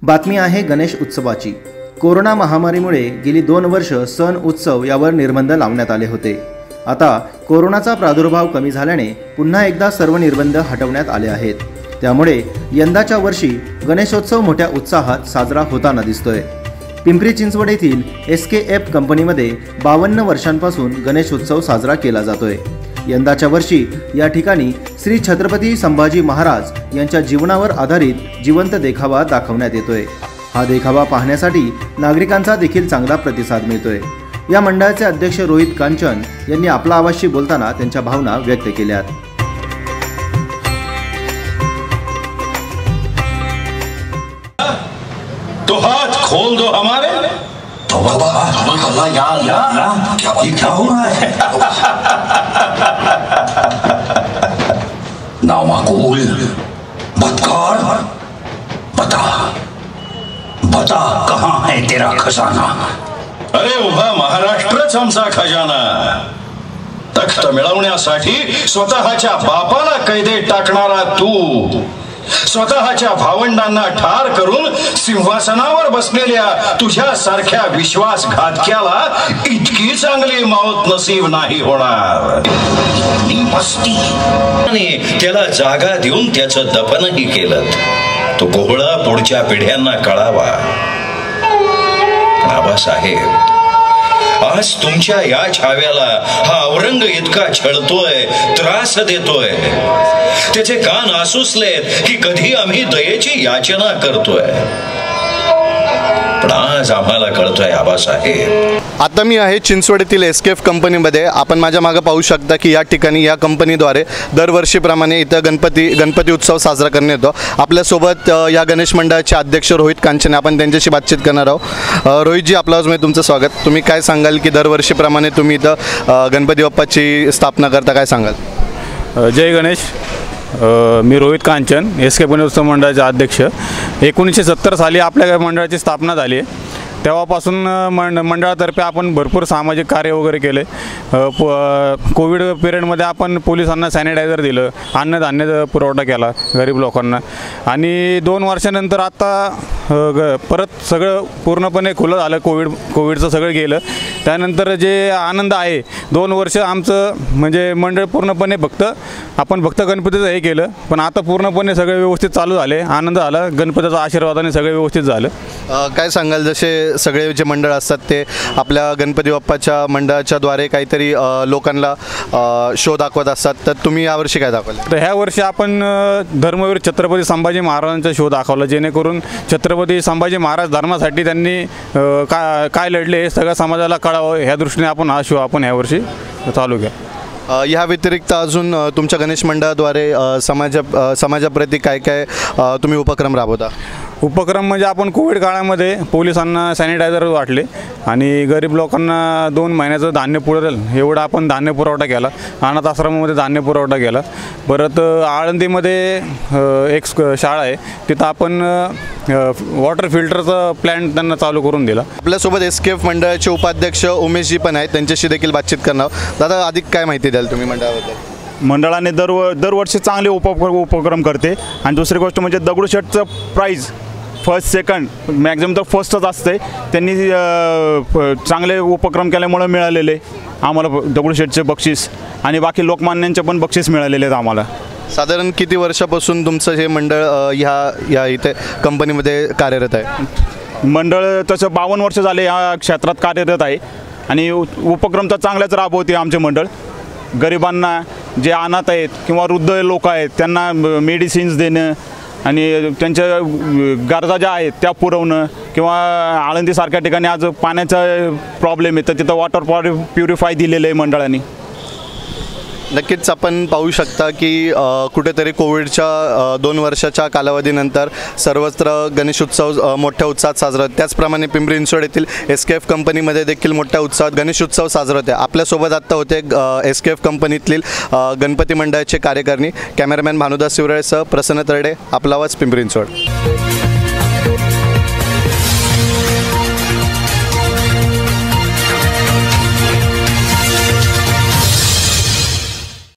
बातमी आहे गणेश उत्सवाची। कोरोना महामारीमुळे गेली 2 वर्ष सण उत्सव यावर निर्बंध लावण्यात आले होते। आता कोरोनाचा प्रादुर्भाव कमी झाल्याने पुन्हा एकदा सर्व निर्बंध हटवण्यात आले आहेत। त्यामुळे यंदाच्या वर्षी गणेशोत्सव मोठ्या उत्साहात साजरा होताना दिसतोय। पिंपरी चिंचवड येथील SKF कंपनीमध्ये 52 वर्षांपासून गणेशोत्सव साजरा केला जातोय। यंदाच्या वर्षी या ठिकाणी श्री छत्रपती संभाजी महाराज यांच्या जीवनावर आधारित जिवंत देखावा दाखवण्यात येतोय। हा देखावा पाहण्यासाठी नागरिकांचा देखील चांगला प्रतिसाद मिळतोय। या मंडळाचे अध्यक्ष रोहित कांचन यांनी आपला आवाजशी बोलताना त्यांच्या भावना व्यक्त केल्यात। तो हाथ खोल दो हमारे। तो बाबा यार क्या हो रहा है? नामाकूल बदकार, बता कहाँ है तेरा खजाना? अरे उभा महाराष्ट्रच आमचा खजाना। तख्त मिळवण्यासाठी स्वतःच्या बापाला कैदेत टाकणारा तू, स्वतःच्या भावंडांना ठार करून सिंहासनावर बसलेल्या तुझ्या सारख्या विश्वासघातक्याला इतकी चांगली मौत नसीब नाही होणार। त्याला जागा देऊन त्याचं दफनही केलं। तो कोहळा पुढच्या पिढ्यांना कळावा। बाबासाहेब, आज तुमच्या या छाव्याला हा औरंग इतका छळतोय, त्रास देतोय, त्याचे कान आसुसलेत की कधी आम्ही दयेची याचना करतोय, पण आज आम्हाला कळतोय आबासाहेब। आता मी आहे चिंचवड येथील SKF कंपनीमध्ये। आपण माझ्या मागे पाहू शकता की या ठिकाणी या कंपनीद्वारे दरवर्षीप्रमाणे इथं गणपती उत्सव साजरा करण्यात येतो। आपल्यासोबत या गणेश मंडळाचे अध्यक्ष रोहित कांचन, आपण त्यांच्याशी बातचीत करणार आहोत। रोहितजी, आपल्या आवाजमध्ये तुमचं स्वागत। तुम्ही काय सांगाल की दरवर्षीप्रमाणे तुम्ही इथं गणपती बाप्पाची स्थापना करता, काय सांगाल? जय गणेश। मी रोहित कांचन, SKF गणेश उत्सव मंडळाचे अध्यक्ष। 1970 साली आपल्या मंडळाची स्थापना झाली आहे। तेव्हापासून मंडळातर्फे आपण भरपूर सामाजिक कार्य वगैरे केले। कोविड पिरियडमध्ये आपण पोलिसांना सॅनिटायझर दिलं, अन्नधान्य पुरवठा केला गरीब लोकांना, आणि 2 वर्षानंतर आता परत सगळं पूर्णपणे खुलं झालं। कोविडचं सगळं गेलं। त्यानंतर जे आनंद आहे, 2 वर्ष आमचं म्हणजे मंडळ पूर्णपणे फक्त गणपतीचं हे केलं, पण आता पूर्णपणे सगळे व्यवस्थित चालू झाले। आनंद झाला, गणपतीचा आशीर्वादाने सगळे व्यवस्थित झालं। काय सांगाल, जसे सगळे जे मंडळ असतात ते आपल्या गणपती बाप्पाच्या मंडळाच्या द्वारे काहीतरी लोकांना शो दाखवत असतात, तर तुम्ही यावर्षी काय दाखवलं? तर ह्या वर्षी आपण धर्मवीर छत्रपती संभाजी महाराजांचा शो दाखवला, जेणेकरून छत्रपती संभाजी महाराज धर्मासाठी त्यांनी काय लढले हे सगळं समाजाला कळावं, ह्या दृष्टीने आपण हा शो आपण ह्यावर्षी चालू केला। ह्या व्यतिरिक्त अजून तुमच्या गणेश मंडळाद्वारे समाजाप्रती काय तुम्ही उपक्रम राबवता? उपक्रम म्हणजे आपण कोविड काळामध्ये पोलिसांना सॅनिटायझर वाटले आणि गरीब लोकांना 2 महिन्याचं धान्य पुरेल एवढा आपण धान्य पुरवठा केला। अनाथ आश्रमामध्ये धान्य पुरवठा केला। परत आळंदीमध्ये एक शाळा आहे, तिथं आपण वॉटर फिल्टरचं प्लॅन्ट त्यांना चालू करून दिला। आपल्यासोबत SKF मंडळाचे उपाध्यक्ष उमेशजी पण आहेत, त्यांच्याशी देखील बातचीत करणार। दादा, अधिक काय माहिती द्याल तुम्ही मंडळाबद्दल? मंडळाने दरवर्षी चांगले उपक्रम करते। आणि दुसरी गोष्ट म्हणजे दगडूशेठचं प्राईज फर्स्ट सेकंड मॅक्झिमम तर फर्स्टच असते। त्यांनी चांगले उपक्रम केल्यामुळे मिळालेले आम्हाला दगडूशेठचे बक्षीस आणि बाकी लोकमान्यांचे पण बक्षीस मिळालेले आहेत आम्हाला। साधारण किती वर्षापासून तुमचं हे मंडळ ह्या इथे कंपनीमध्ये कार्यरत आहे? मंडळ तसं 52 वर्ष झाले या क्षेत्रात कार्यरत आहे आणि उपक्रम तर चांगल्याच राबवते आमचे मंडळ। गरिबांना, जे अनाथ आहेत किंवा वृद्ध लोक आहेत, त्यांना मेडिसिन्स देणं आणि त्यांच्या गरजा ज्या आहेत त्या पुरवणं, किंवा आळंदीसारख्या ठिकाणी आज पाण्याचा प्रॉब्लेम आहे तर तिथं वॉटर प्युरिफाय दिलेलं आहे मंडळाने। नक्कीच आपण पाहू शकता की कुठेतरी कोविडच्या 2 वर्षाच्या कालावधीनंतर सर्वत्र गणेशोत्सव मोठ्या उत्साहात साजरा होतो। त्याचप्रमाणे पिंपरी चिंचवड येथील SKF कंपनीमध्ये देखील मोठ्या उत्साहात गणेशोत्सव साजरा होते। आपल्यासोबत आत्ता होते SKF कंपनीतील गणपती मंडळाचे कार्यकारिणी। कॅमेरामॅन भानुदास शिवराळेसह प्रसन्न तरडे, आपला आवाज, पिंपरी चिंचवड।